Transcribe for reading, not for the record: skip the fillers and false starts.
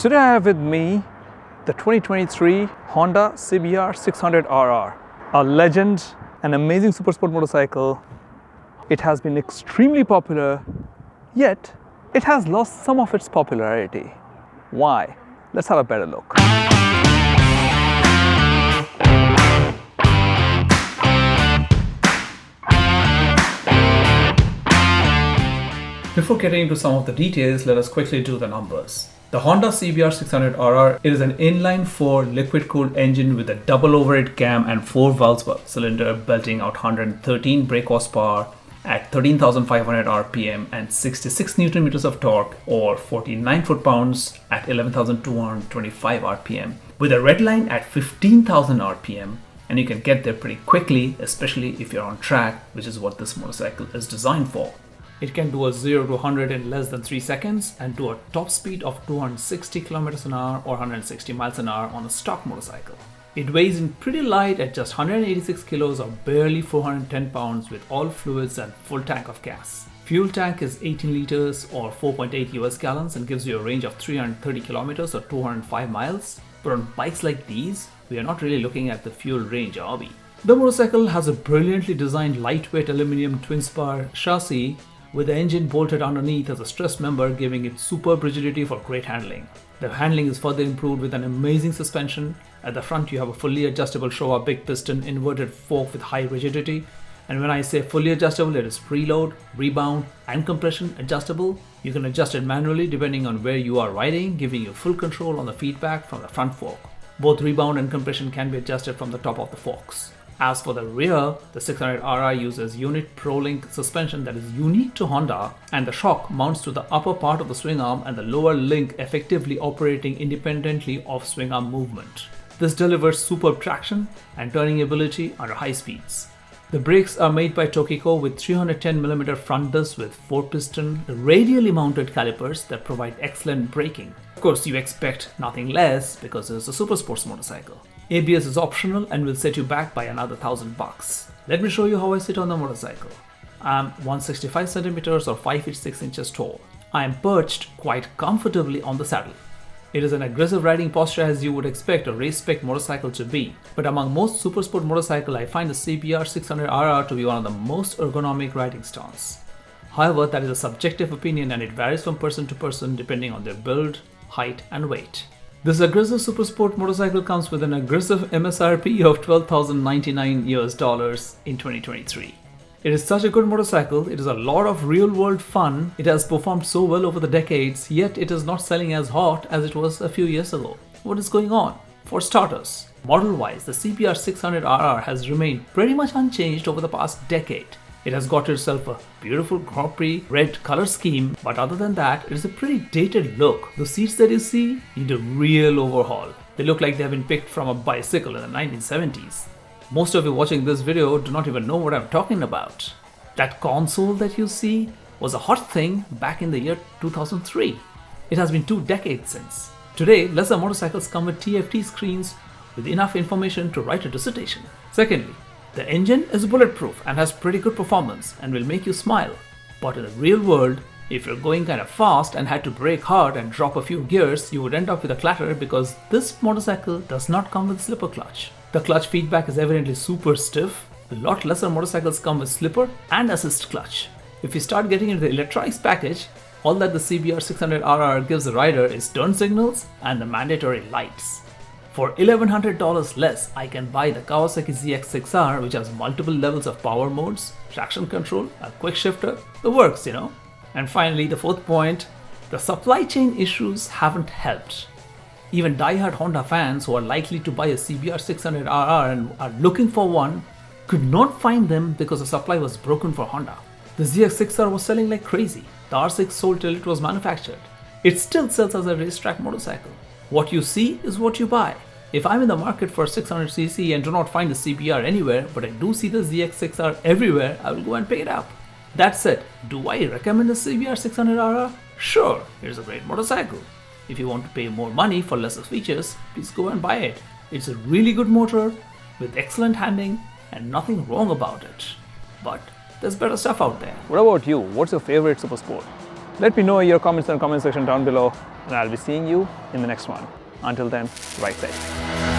Today I have with me the 2023 Honda CBR600RR, a legend, an amazing supersport motorcycle. It has been extremely popular, yet it has lost some of its popularity. Why? Let's have a better look. Before getting into some of the details, let us quickly do the numbers. The Honda CBR600RR is an inline 4 liquid-cooled engine with a double overhead cam and 4 valves per cylinder, belting out 113 brake horsepower at 13,500 RPM and 66 Newton meters of torque, or 49 foot-pounds at 11,225 RPM, with a redline at 15,000 RPM. And you can get there pretty quickly, especially if you're on track, which is what this motorcycle is designed for. It can do a 0 to 100 in less than 3 seconds and do a top speed of 260 km an hour or 160 miles an hour on a stock motorcycle. It weighs in pretty light at just 186 kilos or barely 410 pounds with all fluids and full tank of gas. Fuel tank is 18 liters or 4.8 US gallons and gives you a range of 330 kilometers or 205 miles. But on bikes like these, we are not really looking at the fuel range, are we? The motorcycle has a brilliantly designed lightweight aluminum twin spar chassis with the engine bolted underneath as a stress member, giving it superb rigidity for great handling. The handling is further improved with an amazing suspension. At the front you have a fully adjustable Showa big piston inverted fork with high rigidity. And when I say fully adjustable, it is preload, rebound and compression adjustable. You can adjust it manually depending on where you are riding, giving you full control on the feedback from the front fork. Both rebound and compression can be adjusted from the top of the forks. As for the rear, the 600RR uses unit ProLink suspension that is unique to Honda, and the shock mounts to the upper part of the swing arm and the lower link effectively operating independently of swing arm movement. This delivers superb traction and turning ability under high speeds. The brakes are made by Tokico with 310mm front disc with 4-piston radially mounted calipers that provide excellent braking. Of course, you expect nothing less because it is a super sports motorcycle. ABS is optional and will set you back by another $1,000. Let me show you how I sit on the motorcycle. I am 165 centimeters or 5 feet 6 inches tall. I am perched quite comfortably on the saddle. It is an aggressive riding posture as you would expect a race spec motorcycle to be, but among most supersport motorcycles I find the CBR600RR to be one of the most ergonomic riding stance. However, that is a subjective opinion and it varies from person to person depending on their build, height and weight. This aggressive supersport motorcycle comes with an aggressive MSRP of $12,099 in 2023. It is such a good motorcycle, it is a lot of real world fun, it has performed so well over the decades, yet it is not selling as hot as it was a few years ago. What is going on? For starters, model wise, the CBR600RR has remained pretty much unchanged over the past decade. It has got itself a beautiful Grand Prix red color scheme, but other than that, it is a pretty dated look. The seats that you see need a real overhaul. They look like they have been picked from a bicycle in the 1970s. Most of you watching this video do not even know what I'm talking about. That console that you see was a hot thing back in the year 2003. It has been 2 decades since. Today, lesser motorcycles come with TFT screens with enough information to write a dissertation. Secondly, the engine is bulletproof and has pretty good performance and will make you smile. But in the real world, if you're going kind of fast and had to brake hard and drop a few gears, you would end up with a clatter because this motorcycle does not come with slipper clutch. The clutch feedback is evidently super stiff. A lot lesser motorcycles come with slipper and assist clutch. If you start getting into the electronics package, all that the CBR600RR gives the rider is turn signals and the mandatory lights. For $1,100 less, I can buy the Kawasaki ZX6R, which has multiple levels of power modes, traction control, a quick shifter, the works, you know. And finally, the fourth point, the supply chain issues haven't helped. Even die-hard Honda fans who are likely to buy a CBR600RR and are looking for one could not find them because the supply was broken for Honda. The ZX6R was selling like crazy. The R6 sold till it was manufactured. It still sells as a racetrack motorcycle. What you see is what you buy. If I'm in the market for a 600cc and do not find the CBR anywhere, but I do see the ZX6R everywhere, I will go and pick it up. That said, do I recommend the CBR600RR? Sure, it's a great motorcycle. If you want to pay more money for lesser features, please go and buy it. It's a really good motor with excellent handling and nothing wrong about it. But there's better stuff out there. What about you? What's your favorite super sport? Let me know your comments in the comment section down below, and I'll be seeing you in the next one. Until then, ride safe.